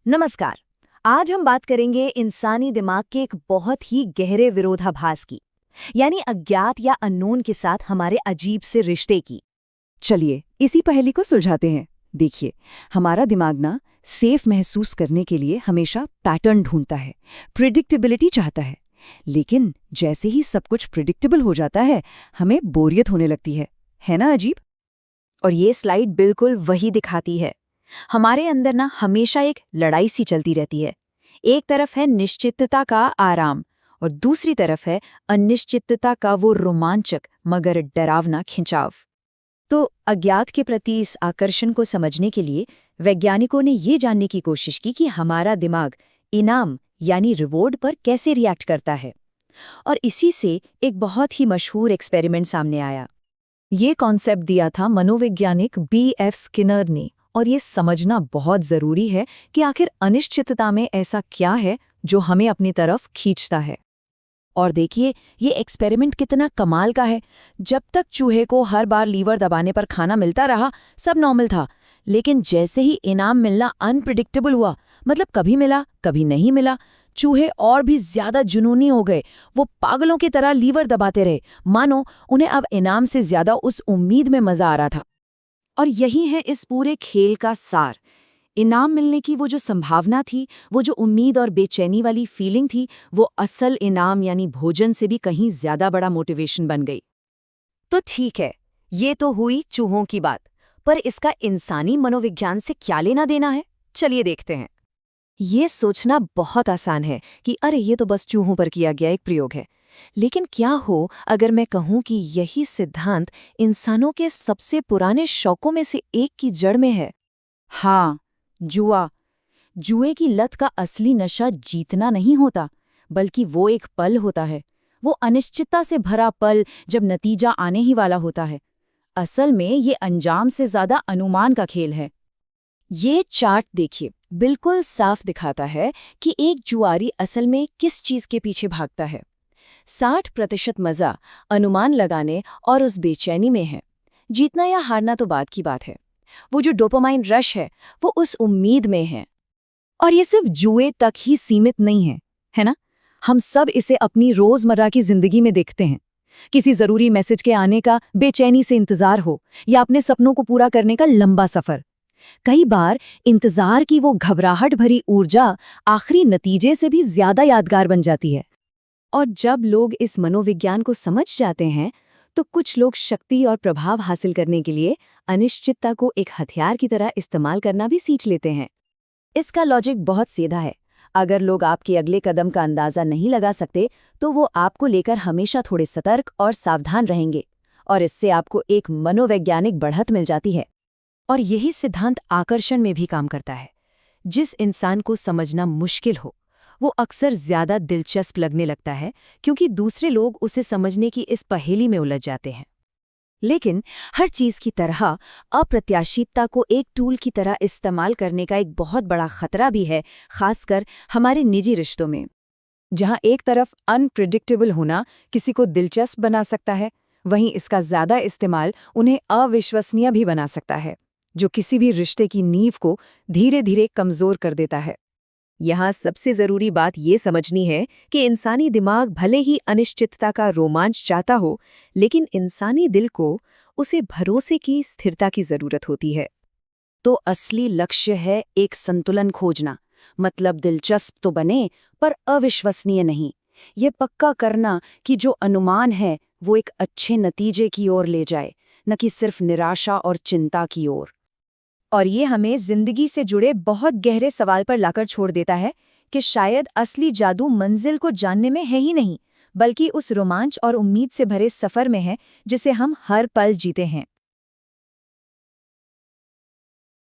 नमस्कार। आज हम बात करेंगे इंसानी दिमाग के एक बहुत ही गहरे विरोधाभास की, यानी अज्ञात या अननोन के साथ हमारे अजीब से रिश्ते की। चलिए इसी पहेली को सुलझाते हैं। देखिए, हमारा दिमाग ना सेफ महसूस करने के लिए हमेशा पैटर्न ढूंढता है, प्रिडिक्टेबिलिटी चाहता है। लेकिन जैसे ही सब कुछ प्रिडिक्टेबल हो जाता है, हमें बोरियत होने लगती है ना अजीब? और ये स्लाइड बिल्कुल वही दिखाती है। हमारे अंदर ना हमेशा एक लड़ाई सी चलती रहती है। एक तरफ है निश्चितता का आराम और दूसरी तरफ है अनिश्चितता का वो रोमांचक मगर डरावना खिंचाव। तो अज्ञात के प्रति इस आकर्षण को समझने के लिए वैज्ञानिकों ने ये जानने की कोशिश की कि हमारा दिमाग इनाम यानी रिवॉर्ड पर कैसे रिएक्ट करता है। और इसी से एक बहुत ही मशहूर एक्सपेरिमेंट सामने आया। ये कॉन्सेप्ट दिया था मनोवैज्ञानिक B.F. स्किनर ने, और ये समझना बहुत ज़रूरी है कि आखिर अनिश्चितता में ऐसा क्या है जो हमें अपनी तरफ खींचता है। और देखिए, ये एक्सपेरिमेंट कितना कमाल का है। जब तक चूहे को हर बार लीवर दबाने पर खाना मिलता रहा, सब नॉर्मल था। लेकिन जैसे ही इनाम मिलना अनप्रिडिक्टेबल हुआ, मतलब कभी मिला कभी नहीं मिला, चूहे और भी ज्यादा जुनूनी हो गए। वो पागलों की तरह लीवर दबाते रहे, मानो उन्हें अब इनाम से ज्यादा उस उम्मीद में मजा आ रहा था। और यही है इस पूरे खेल का सार। इनाम मिलने की वो जो संभावना थी, वो जो उम्मीद और बेचैनी वाली फीलिंग थी, वो असल इनाम यानी भोजन से भी कहीं ज्यादा बड़ा मोटिवेशन बन गई। तो ठीक है, ये तो हुई चूहों की बात, पर इसका इंसानी मनोविज्ञान से क्या लेना देना है? चलिए देखते हैं। ये सोचना बहुत आसान है कि अरे ये तो बस चूहों पर किया गया एक प्रयोग है। लेकिन क्या हो अगर मैं कहूं कि यही सिद्धांत इंसानों के सबसे पुराने शौकों में से एक की जड़ में है? हाँ, जुआ। जुए की लत का असली नशा जीतना नहीं होता, बल्कि वो एक पल होता है। वो अनिश्चितता से भरा पल जब नतीजा आने ही वाला होता है। असल में ये अंजाम से ज्यादा अनुमान का खेल है। ये चार्ट देखिए, बिल्कुल साफ दिखाता है कि एक जुआरी असल में किस चीज के पीछे भागता है। 60% मजा अनुमान लगाने और उस बेचैनी में है। जीतना या हारना तो बात की बात है। वो जो डोपामाइन रश है, वो उस उम्मीद में है। और ये सिर्फ जुए तक ही सीमित नहीं है ना? हम सब इसे अपनी रोजमर्रा की जिंदगी में देखते हैं। किसी जरूरी मैसेज के आने का बेचैनी से इंतजार हो, या अपने सपनों को पूरा करने का लंबा सफर। कई बार इंतजार की वो घबराहट भरी ऊर्जा आखिरी नतीजे से भी ज्यादा यादगार बन जाती है। और जब लोग इस मनोविज्ञान को समझ जाते हैं, तो कुछ लोग शक्ति और प्रभाव हासिल करने के लिए अनिश्चितता को एक हथियार की तरह इस्तेमाल करना भी सीख लेते हैं। इसका लॉजिक बहुत सीधा है। अगर लोग आपके अगले कदम का अंदाजा नहीं लगा सकते, तो वो आपको लेकर हमेशा थोड़े सतर्क और सावधान रहेंगे, और इससे आपको एक मनोवैज्ञानिक बढ़त मिल जाती है। और यही सिद्धांत आकर्षण में भी काम करता है। जिस इंसान को समझना मुश्किल हो, वो अक्सर ज्यादा दिलचस्प लगने लगता है, क्योंकि दूसरे लोग उसे समझने की इस पहेली में उलझ जाते हैं। लेकिन हर चीज की तरह अप्रत्याशितता को एक टूल की तरह इस्तेमाल करने का एक बहुत बड़ा खतरा भी है, खासकर हमारे निजी रिश्तों में। जहां एक तरफ अनप्रिडिक्टेबल होना किसी को दिलचस्प बना सकता है, वहीं इसका ज्यादा इस्तेमाल उन्हें अविश्वसनीय भी बना सकता है, जो किसी भी रिश्ते की नींव को धीरे धीरे कमजोर कर देता है। यहाँ सबसे जरूरी बात ये समझनी है कि इंसानी दिमाग भले ही अनिश्चितता का रोमांच चाहता हो, लेकिन इंसानी दिल को उसे भरोसे की स्थिरता की जरूरत होती है। तो असली लक्ष्य है एक संतुलन खोजना, मतलब दिलचस्प तो बने पर अविश्वसनीय नहीं। ये पक्का करना कि जो अनुमान है वो एक अच्छे नतीजे की ओर ले जाए, न कि सिर्फ निराशा और चिंता की ओर। और ये हमें जिंदगी से जुड़े बहुत गहरे सवाल पर लाकर छोड़ देता है कि शायद असली जादू मंजिल को जानने में है ही नहीं, बल्कि उस रोमांच और उम्मीद से भरे सफर में है जिसे हम हर पल जीते हैं।